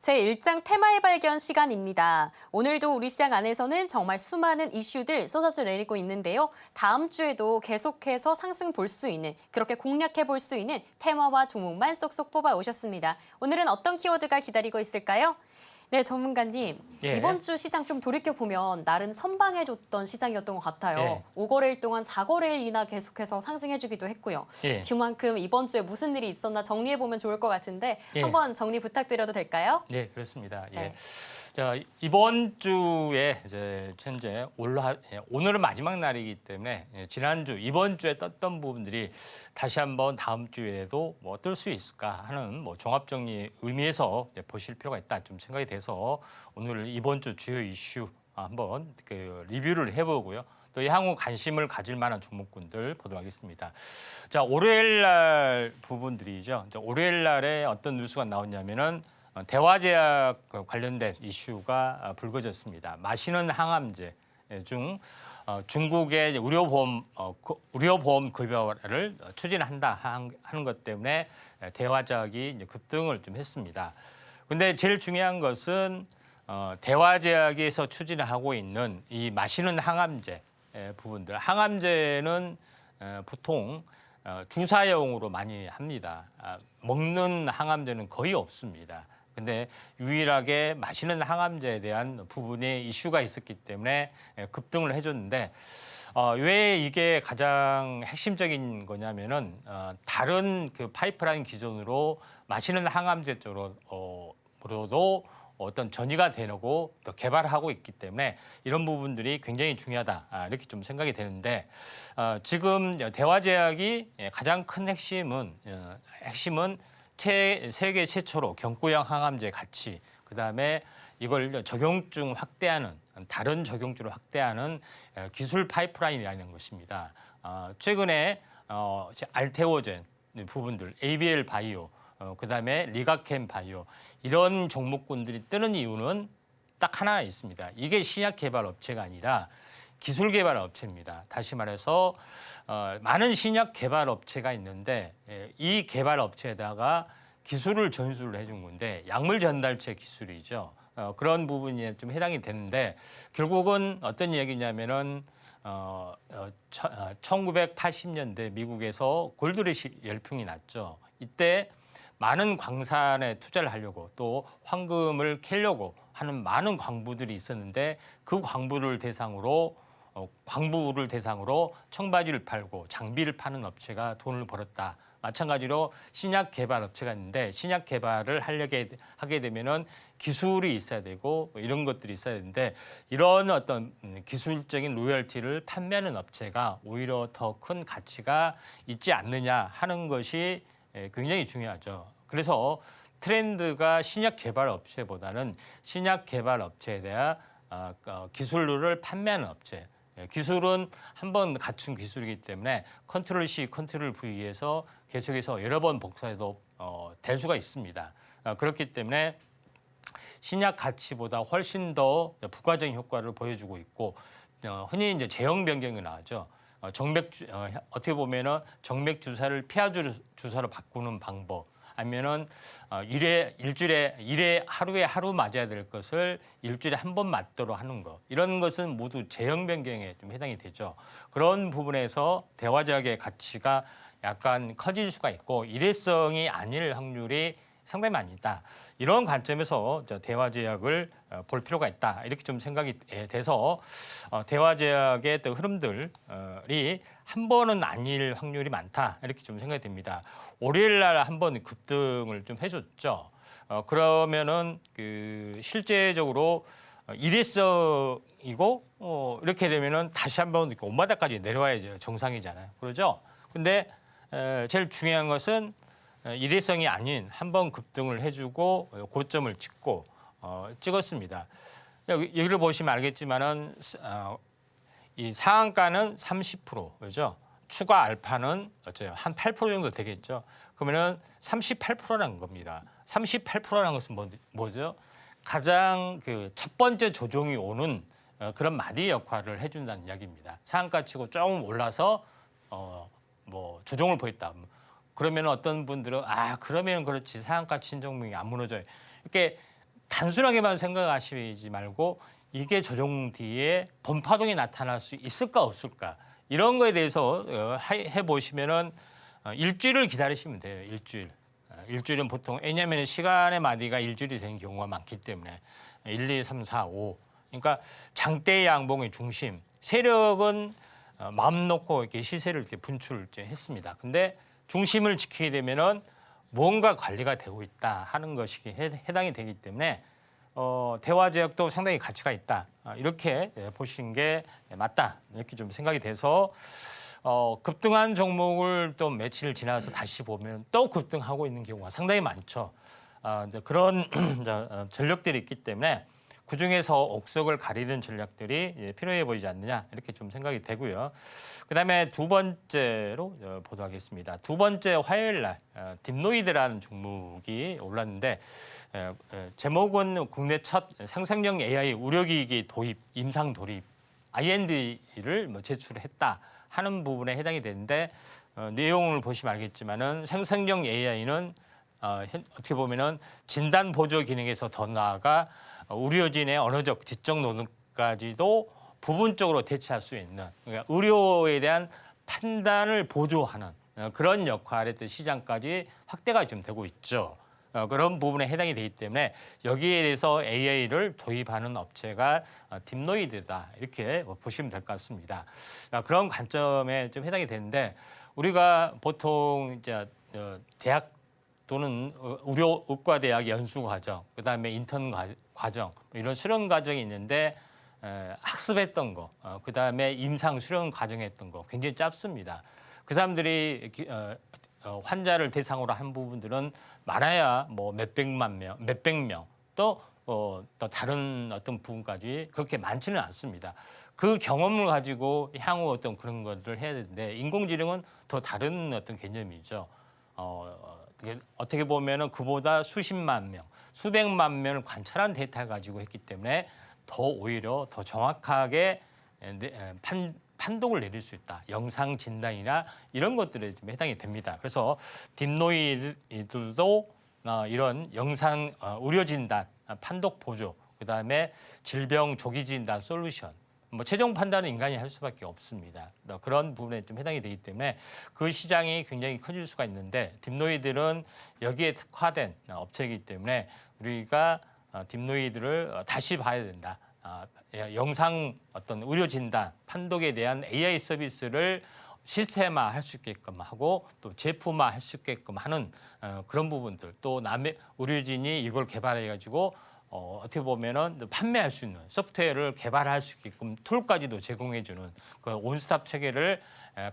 제1장 테마의 발견 시간입니다. 오늘도 우리 시장 안에서는 정말 수많은 이슈들 쏟아져 내리고 있는데요. 다음 주에도 계속해서 상승 볼 수 있는, 그렇게 공략해 볼 수 있는 테마와 종목만 쏙쏙 뽑아 오셨습니다. 오늘은 어떤 키워드가 기다리고 있을까요? 네, 전문가님. 예. 이번 주 시장 좀 돌이켜보면 나름 선방해줬던 시장이었던 것 같아요. 예. 5거래일 동안 4거래일이나 계속해서 상승해주기도 했고요. 예. 그만큼 이번 주에 무슨 일이 있었나 정리해보면 좋을 것 같은데 예. 한번 정리 부탁드려도 될까요? 네, 그렇습니다. 예. 네. 자, 이번 주에 이제 현재 오늘은 마지막 날이기 때문에 지난주, 이번 주에 떴던 부분들이 다시 한번 다음 주에도 뭐 뜰 수 있을까 하는 뭐 종합 정리 의미에서 보실 필요가 있다 좀 생각이 돼서 오늘 이번 주 주요 이슈 한번 리뷰를 해보고요. 또 향후 관심을 가질 만한 종목군들 보도록 하겠습니다. 자, 월요일 날 부분들이죠. 월요일 날에 어떤 뉴스가 나왔냐면은 대화제약 관련된 이슈가 불거졌습니다. 마시는 항암제 중 중국의 의료보험 급여를 추진한다 하는 것 때문에 대화제약이 급등을 좀 했습니다. 근데 제일 중요한 것은 대화제약에서 추진하고 있는 이 마시는 항암제 부분들. 항암제는 보통 주사용으로 많이 합니다. 먹는 항암제는 거의 없습니다. 근데 유일하게 마시는 항암제에 대한 부분에 이슈가 있었기 때문에 급등을 해줬는데 왜 이게 가장 핵심적인 거냐면은 다른 그 파이프라인 기존으로 마시는 항암제 쪽으로도 어떤 전이가 되고 또 개발하고 있기 때문에 이런 부분들이 굉장히 중요하다 이렇게 좀 생각이 되는데 지금 대화제약이 가장 큰 핵심은 세계 최초로 경구형 항암제 가치, 그다음에 이걸 적용증 확대하는 다른 적용증을 확대하는 기술 파이프라인이라는 것입니다. 최근에 알테오젠 부분들, ABL 바이오, 그다음에 리가캠 바이오 이런 종목군들이 뜨는 이유는 딱 하나 있습니다. 이게 신약 개발 업체가 아니라 기술 개발 업체입니다. 다시 말해서 많은 신약 개발 업체가 있는데 이 개발 업체에다가 기술을 전수를 해준 건데 약물 전달체 기술이죠. 그런 부분이 좀 해당이 되는데 결국은 어떤 얘기냐면은 1980년대 미국에서 골드러시 열풍이 났죠. 이때 많은 광산에 투자를 하려고 또 황금을 캐려고 하는 많은 광부들이 있었는데 그 광부를 대상으로 청바지를 팔고 장비를 파는 업체가 돈을 벌었다. 마찬가지로 신약 개발 업체가 있는데 신약 개발을 하게 되면은 기술이 있어야 되고 이런 것들이 있어야 되는데 이런 어떤 기술적인 로열티를 판매하는 업체가 오히려 더 큰 가치가 있지 않느냐 하는 것이 굉장히 중요하죠. 그래서 트렌드가 신약 개발 업체보다는 신약 개발 업체에 대한 기술을 판매하는 업체. 기술은 한 번 갖춘 기술이기 때문에 컨트롤 C, 컨트롤 V에서 계속해서 여러 번 복사해도 될 수가 있습니다. 그렇기 때문에 신약 가치보다 훨씬 더 부가적인 효과를 보여주고 있고 흔히 이제 제형 변경이 나오죠. 어떻게 보면은 정맥 주사를 피하 주사로 바꾸는 방법. 아니면은 하루에 하루 맞아야 될 것을 일주일에 한 번 맞도록 하는 것. 이런 것은 모두 제형 변경에 좀 해당이 되죠. 그런 부분에서 대화제약의 가치가 약간 커질 수가 있고 일회성이 아닐 확률이 상당히 많이 있다. 이런 관점에서 대화제약을 볼 필요가 있다. 이렇게 좀 생각이 돼서 대화제약의 또 흐름들이 한 번은 아닐 확률이 많다. 이렇게 좀 생각이 됩니다. 월요일 날 한 번 급등을 좀 해줬죠. 그러면은 실제적으로 일회성이고 이렇게 되면은 다시 한번 온바닥까지 내려와야죠. 정상이잖아요. 그러죠? 근데 제일 중요한 것은 일회성이 아닌 한 번 급등을 해주고 고점을 찍었습니다. 여기를 보시면 알겠지만은 이 상한가는 30%, 그죠? 추가 알파는 한 8% 정도 되겠죠. 그러면은 38%라는 겁니다. 38%라는 것은 뭐죠? 가장 첫 번째 조정이 오는 그런 마디 역할을 해준다는 이야기입니다. 상한가 치고 조금 올라서 뭐 조정을 보였다. 그러면 어떤 분들은 그러면 그렇지 상한가 친 종목이 안 무너져요. 이렇게 단순하게만 생각하시지 말고 이게 조정 뒤에 번파동이 나타날 수 있을까 없을까 이런 거에 대해서 해보시면은 일주일을 기다리시면 돼요. 일주일. 일주일은 보통 왜냐하면 시간의 마디가 일주일이 되는 경우가 많기 때문에 1, 2, 3, 4, 5. 그러니까 장대 양봉의 중심 세력은 마음 놓고 이렇게 시세를 이렇게 분출했습니다. 근데 중심을 지키게 되면은 뭔가 관리가 되고 있다 하는 것이 해당이 되기 때문에 대화 제약도 상당히 가치가 있다. 이렇게 보시는 게 맞다. 이렇게 좀 생각이 돼서 급등한 종목을 또 며칠 지나서 다시 보면 또 급등하고 있는 경우가 상당히 많죠. 이제 그런 전력들이 있기 때문에 그중에서 옥석을 가리는 전략들이 필요해 보이지 않느냐 이렇게 좀 생각이 되고요. 그다음에 두 번째로 보도록 하겠습니다. 두 번째 화요일 날 딥노이드라는 종목이 올랐는데 제목은 국내 첫 상상형 AI 우려기기 도입, 임상 돌입, IND를 제출했다 하는 부분에 해당이 되는데 내용을 보시면 알겠지만은 상상형 AI는 어떻게 보면은 진단 보조 기능에서 더 나아가 의료진의 언어적 지적 노동까지도 부분적으로 대체할 수 있는 그러니까 의료에 대한 판단을 보조하는 그런 역할의 시장까지 확대가 좀 되고 있죠. 그런 부분에 해당이 되기 때문에 여기에 대해서 AI를 도입하는 업체가 딥노이드다 이렇게 보시면 될 것 같습니다. 그런 관점에 좀 해당이 되는데 우리가 보통 이제 대학 또는 의과대학 연수 과정, 그다음에 인턴 과정 이런 수련 과정이 있는데 학습했던 거, 그다음에 임상 수련 과정했던 거 굉장히 짧습니다. 그 사람들이 환자를 대상으로 한 부분들은 많아야 뭐 몇백만 명, 몇백 명, 또 다른 어떤 부분까지 그렇게 많지는 않습니다. 그 경험을 가지고 향후 어떤 그런 것들을 해야 되는데 인공지능은 더 다른 어떤 개념이죠. 어떻게 보면은 그보다 수십만 명, 수백만 명을 관찰한 데이터를 가지고 했기 때문에 더 오히려 더 정확하게 판독을 내릴 수 있다. 영상 진단이나 이런 것들에 좀 해당이 됩니다. 그래서 딥노이들도 이런 영상 의료 진단, 판독 보조, 그다음에 질병 조기 진단 솔루션 뭐 최종 판단은 인간이 할 수밖에 없습니다. 그런 부분에 좀 해당이 되기 때문에 그 시장이 굉장히 커질 수가 있는데 딥노이들은 여기에 특화된 업체이기 때문에 우리가 딥노이들을 다시 봐야 된다. 영상 어떤 의료 진단, 판독에 대한 AI 서비스를 시스템화 할 수 있게끔 하고 또 제품화 할 수 있게끔 하는 그런 부분들 또 남의 의료진이 이걸 개발해 가지고 어떻게 보면은 판매할 수 있는 소프트웨어를 개발할 수 있게끔 툴까지도 제공해주는 그 온스톱 체계를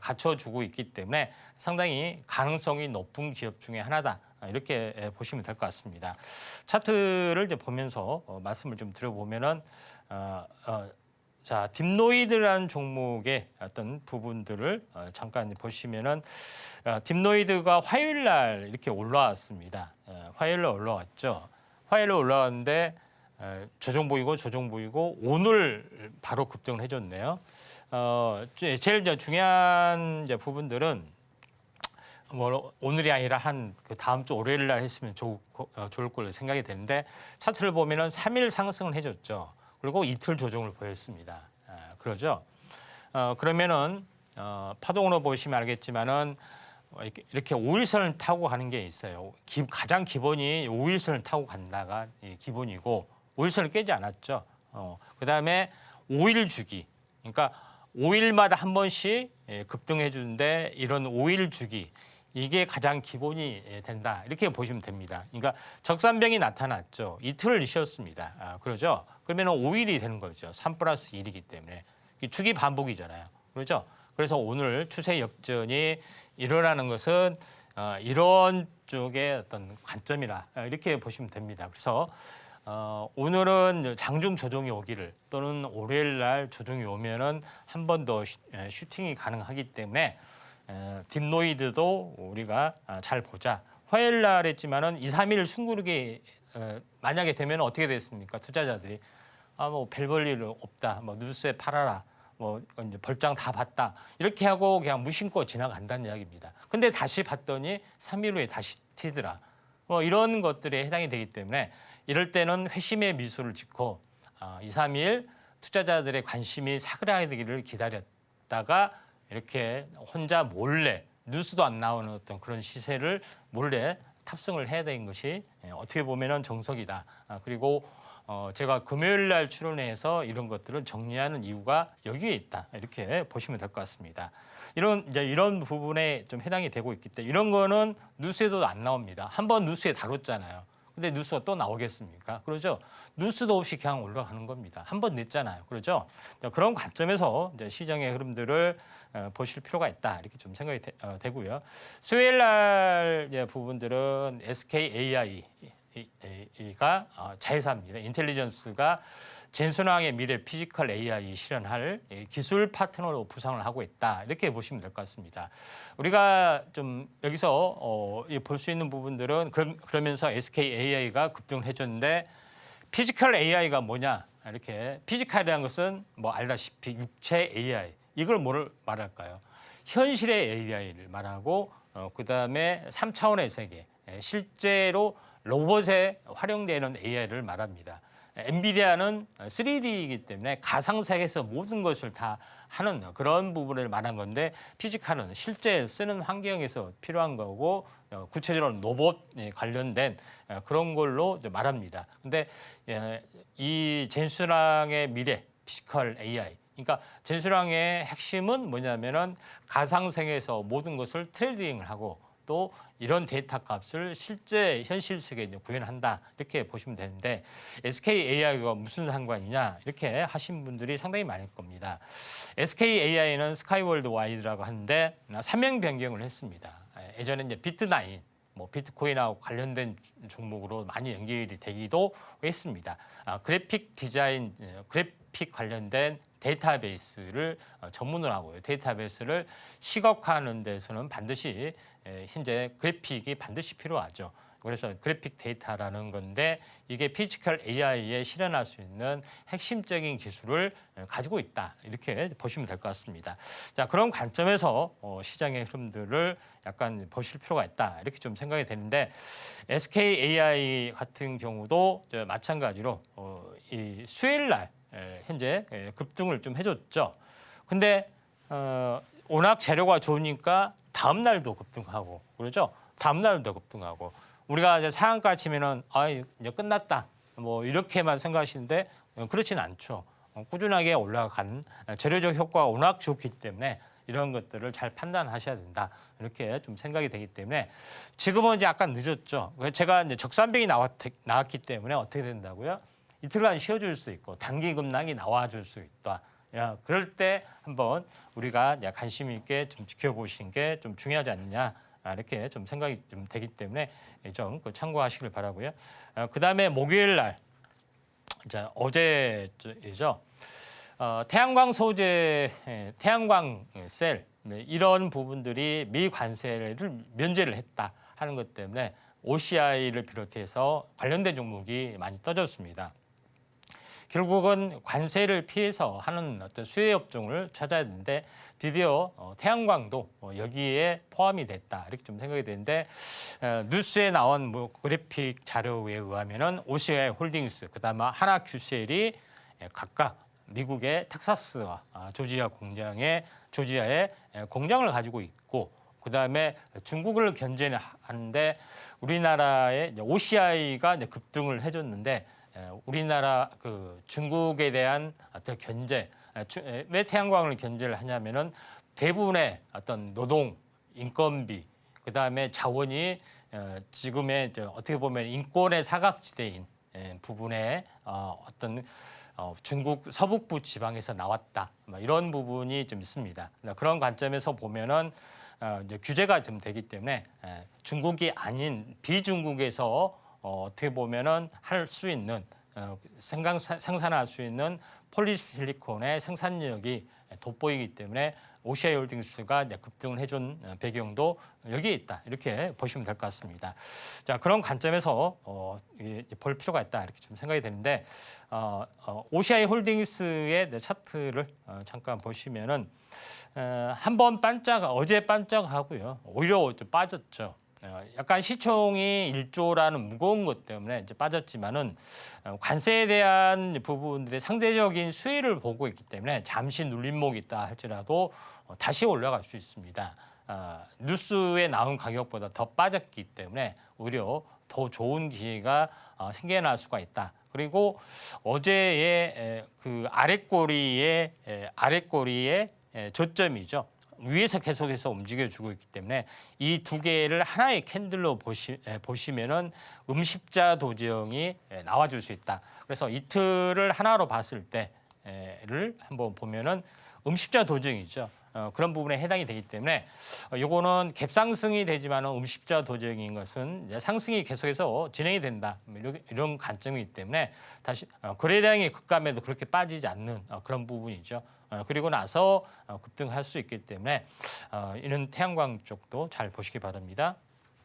갖춰주고 있기 때문에 상당히 가능성이 높은 기업 중에 하나다 이렇게 보시면 될 것 같습니다. 차트를 이제 보면서 말씀을 좀 드려보면은 자 딥노이드라는 종목의 어떤 부분들을 잠깐 보시면은 딥노이드가 화요일 날 이렇게 올라왔습니다. 화요일 날 올라왔죠. 화요일에 올라왔는데 조정 보이고 오늘 바로 급등을 해줬네요. 제일 중요한 이제 부분들은 뭐 오늘이 아니라 한 그 다음 주 월요일 날 했으면 좋을 걸로 생각이 되는데 차트를 보면은 3일 상승을 해줬죠. 그리고 이틀 조정을 보였습니다. 그러죠. 그러면은 파동으로 보시면 알겠지만은. 이렇게 5일선을 타고 가는 게 있어요. 가장 기본이 5일선을 타고 간다가 기본이고 5일선을 깨지 않았죠. 그다음에 5일 주기. 그러니까 5일마다 한 번씩 급등해 주는데 이런 5일 주기 이게 가장 기본이 된다. 이렇게 보시면 됩니다. 그러니까 적산병이 나타났죠. 이틀을 쉬었습니다. 그러죠. 그러면 5일이 되는 거죠. 3+1이기 때문에. 주기 반복이잖아요. 그렇죠? 그래서 오늘 추세 역전이 일어나는 것은 이런 쪽의 어떤 관점이라 이렇게 보시면 됩니다. 그래서 오늘은 장중 조정이 오기를 또는 월요일 날 조정이 오면은 한 번 더 슈팅이 가능하기 때문에 딥노이드도 우리가 잘 보자. 화요일 날 했지만은 2, 3일 숨고르기 만약에 되면 어떻게 됐습니까? 투자자들이 뭐 별 볼 일 없다. 뭐 뉴스에 팔아라. 뭐 이제 벌장 다 봤다 이렇게 하고 그냥 무심코 지나간다는 이야기입니다. 근데 다시 봤더니 3일 후에 다시 튀더라. 뭐 이런 것들에 해당이 되기 때문에 이럴 때는 회심의 미소를 짓고 2, 3일 투자자들의 관심이 사그라들기를 기다렸다가 이렇게 혼자 몰래 뉴스도 안 나오는 어떤 그런 시세를 몰래 탑승을 해야 되는 것이 어떻게 보면은 정석이다. 그리고 제가 금요일 날 출연해서 이런 것들을 정리하는 이유가 여기에 있다. 이렇게 보시면 될 것 같습니다. 이런 부분에 좀 해당이 되고 있기 때문에 이런 거는 뉴스에도 안 나옵니다. 한번 뉴스에 다뤘잖아요. 근데 뉴스가 또 나오겠습니까? 그러죠? 뉴스도 없이 그냥 올라가는 겁니다. 한 번 냈잖아요. 그러죠? 그런 관점에서 이제 시장의 흐름들을 보실 필요가 있다. 이렇게 좀 생각이 되고요. 수요일 날 부분들은 SKAI가 자회사입니다. 인텔리전스가 젠순왕의 미래 피지컬 AI 실현할 기술 파트너로 부상을 하고 있다. 이렇게 보시면 될 것 같습니다. 우리가 좀 여기서 볼 수 있는 부분들은 그러면서 SKAI가 급등을 해줬는데 피지컬 AI가 뭐냐? 이렇게 피지컬이라는 것은 뭐 알다시피 육체 AI 이걸 뭐를 말할까요? 현실의 AI를 말하고 그다음에 3차원의 세계 실제로 로봇에 활용되는 AI를 말합니다. 엔비디아는 3D이기 때문에 가상세계에서 모든 것을 다 하는 그런 부분을 말한 건데 피지컬은 실제 쓰는 환경에서 필요한 거고 구체적으로 로봇 관련된 그런 걸로 말합니다. 근데 이 젠스랑의 미래 피지컬 AI 그러니까 젠스랑의 핵심은 뭐냐면은 가상세계에서 모든 것을 트레이딩을 하고 또 이런 데이터 값을 실제 현실 세계에 구현한다 이렇게 보시면 되는데 SKAI가 무슨 상관이냐 이렇게 하신 분들이 상당히 많을 겁니다. SKAI는 스카이월드 와이드라고 하는데 사명 변경을 했습니다. 예전에 이제 비트9 뭐 비트코인하고 관련된 종목으로 많이 연결이 되기도 했습니다. 그래픽 디자인, 그래픽 관련된 데이터베이스를 전문으로 하고요. 데이터베이스를 시각화하는 데서는 반드시 현재 그래픽이 반드시 필요하죠. 그래서 그래픽 데이터라는 건데 이게 피지컬 AI에 실현할 수 있는 핵심적인 기술을 가지고 있다. 이렇게 보시면 될 것 같습니다. 자, 그런 관점에서 시장의 흐름들을 약간 보실 필요가 있다. 이렇게 좀 생각이 되는데 SKAI 같은 경우도 마찬가지로 이 수요일 날 현재 급등을 좀 해줬죠. 근데 워낙 재료가 좋으니까 다음 날도 급등하고 그러죠. 다음 날도 급등하고 우리가 이제 상한가 치면은 이제 끝났다 뭐 이렇게만 생각하시는데 그렇지는 않죠. 꾸준하게 올라간 재료적 효과가 워낙 좋기 때문에 이런 것들을 잘 판단하셔야 된다 이렇게 좀 생각이 되기 때문에 지금은 이제 약간 늦었죠. 제가 이제 적산병이 나왔기 때문에 어떻게 된다고요? 이틀간 쉬어줄 수 있고 단기 급락이 나와줄 수 있다. 그럴 때 한번 우리가 관심 있게 좀 지켜보시는 게 좀 중요하지 않느냐 이렇게 좀 생각이 좀 되기 때문에 좀 참고하시길 바라고요. 그다음에 목요일 날 이제 어제죠. 태양광 소재, 태양광 셀 이런 부분들이 미관세를 면제를 했다 하는 것 때문에 OCI를 비롯해서 관련된 종목이 많이 떠졌습니다. 결국은 관세를 피해서 하는 어떤 수혜 업종을 찾아야 되는데 드디어 태양광도 여기에 포함이 됐다 이렇게 좀 생각이 되는데 뉴스에 나온 뭐 그래픽 자료에 의하면은 OCI 홀딩스 그다음에 하나큐셀이 각각 미국의 텍사스와 조지아에 공장을 가지고 있고 그다음에 중국을 견제하는데 우리나라의 OCI가 급등을 해줬는데 우리나라 그 중국에 대한 어떤 견제, 왜 태양광을 견제를 하냐면은 대부분의 어떤 노동, 인건비, 그 다음에 자원이 지금의 어떻게 보면 인권의 사각지대인 부분에 어떤 중국 서북부 지방에서 나왔다. 이런 부분이 좀 있습니다. 그런 관점에서 보면은 이제 규제가 좀 되기 때문에 중국이 아닌 비중국에서 어떻게 보면은 할 수 있는 생산할 수 있는 폴리실리콘의 생산력이 돋보이기 때문에 OCI 홀딩스가 이제 급등을 해준 배경도 여기에 있다 이렇게 보시면 될 것 같습니다. 자 그런 관점에서 볼 필요가 있다 이렇게 좀 생각이 되는데 OCI 홀딩스의 차트를 잠깐 보시면은 한번 어제 반짝하고요 오히려 좀 빠졌죠. 약간 시총이 1조라는 무거운 것 때문에 이제 빠졌지만은 관세에 대한 부분들의 상대적인 수혜를 보고 있기 때문에 잠시 눌림목이 있다 할지라도 다시 올라갈 수 있습니다. 뉴스에 나온 가격보다 더 빠졌기 때문에 오히려 더 좋은 기회가 생겨날 수가 있다. 그리고 어제의 그 아랫꼬리의 저점이죠. 위에서 계속해서 움직여주고 있기 때문에 이 두 개를 하나의 캔들로 보시면은 음십자 도정이 나와줄 수 있다. 그래서 이틀을 하나로 봤을 때를 한번 보면은 음십자 도정이죠. 그런 부분에 해당이 되기 때문에 요거는 갭상승이 되지만 음십자 도정인 것은 이제 상승이 계속해서 진행이 된다. 이런 관점이기 때문에 다시 거래량이 급감해도 그렇게 빠지지 않는 그런 부분이죠. 그리고 나서 급등할 수 있기 때문에 이런 태양광 쪽도 잘 보시기 바랍니다.